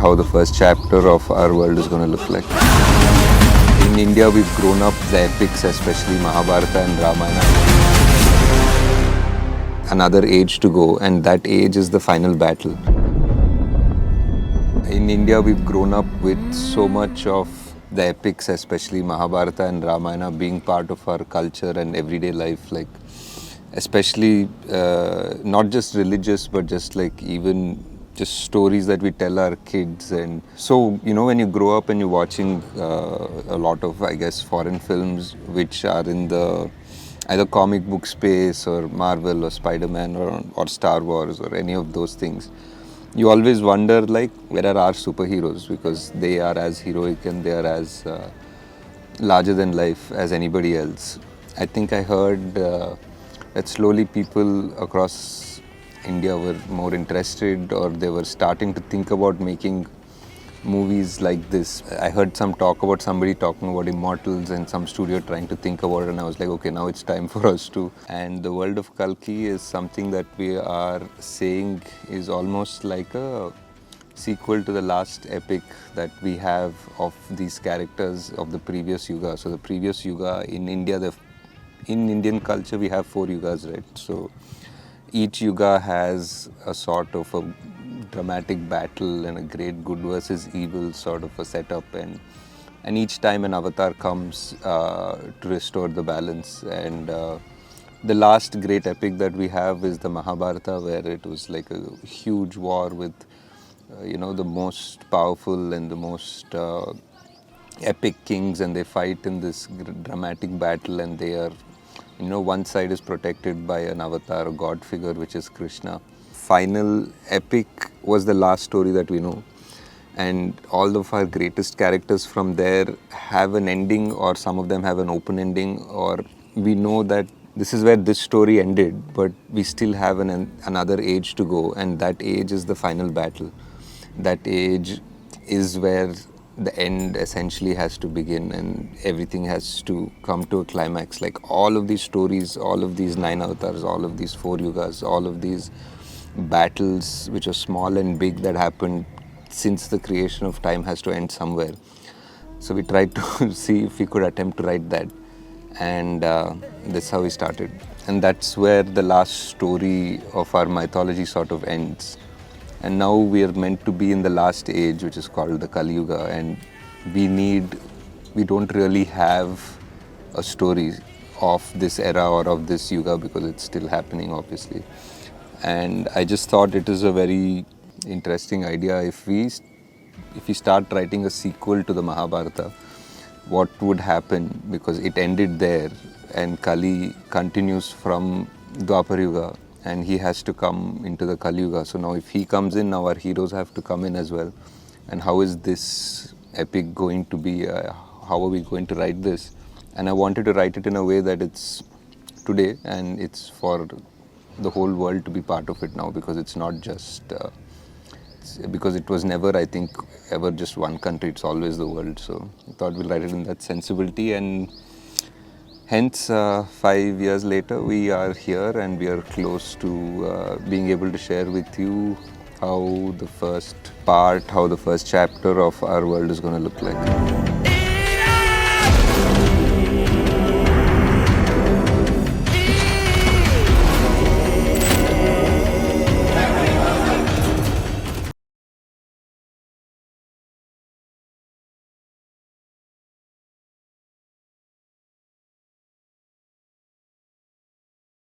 how the first chapter of our world is going to look like. In India, we've grown up the epics, especially Mahabharata and Ramayana. Another age to go, and that age is the final battle. In India, we've grown up with so much of the epics, especially Mahabharata and Ramayana, being part of our culture and everyday life, like especially not just religious, but just like even just stories that we tell our kids. And so, you know, when you grow up and you're watching a lot of, I guess, foreign films which are in the either comic book space or Marvel or Spider-Man or Star Wars or any of those things, you always wonder, like, where are our superheroes? Because they are as heroic and they are as larger than life as anybody else. I think I heard that slowly people across India were more interested, or they were starting to think about making movies like this. I heard some talk about somebody talking about Immortals and some studio trying to think about it, and I was like, okay, now it's time for us to. And the world of Kalki is something that we are saying is almost like a sequel to the last epic that we have of these characters of the previous yuga. So the previous yuga in India, in Indian culture, we have 4 yugas, right? So each yuga has a sort of a dramatic battle and a great good versus evil sort of a setup, and each time an avatar comes to restore the balance. And the last great epic that we have is the Mahabharata, where it was like a huge war with the most powerful and the most epic kings, and they fight in this dramatic battle, and they are, one side is protected by an avatar, a god figure, which is Krishna. Final epic was the last story that we know, and all of our greatest characters from there have an ending, or some of them have an open ending, or we know that this is where this story ended, but we still have another age to go, and that age is the final battle. That age is where the end essentially has to begin, and everything has to come to a climax. Like all of these stories, all of these 9 avatars, all of these 4 yugas, all of these battles which are small and big that happened since the creation of time has to end somewhere. So we tried to see if we could attempt to write that, and that's how we started. And that's where the last story of our mythology sort of ends. And now we are meant to be in the last age, which is called the Kali Yuga, and we don't really have a story of this era or of this yuga because it's still happening, obviously. And I just thought it is a very interesting idea if we start writing a sequel to the Mahabharata, what would happen, because it ended there and Kali continues from Dwapar Yuga, and he has to come into the Kali Yuga. So now if he comes in, now our heroes have to come in as well. And how is this epic going to be? How are we going to write this? And I wanted to write it in a way that it's today and it's for the whole world to be part of it now, because it's not just because it was never, I think, ever just one country. It's always the world. So I thought we'll write it in that sensibility, and hence 5 years later we are here and we are close to being able to share with you how the first chapter of our world is going to look like.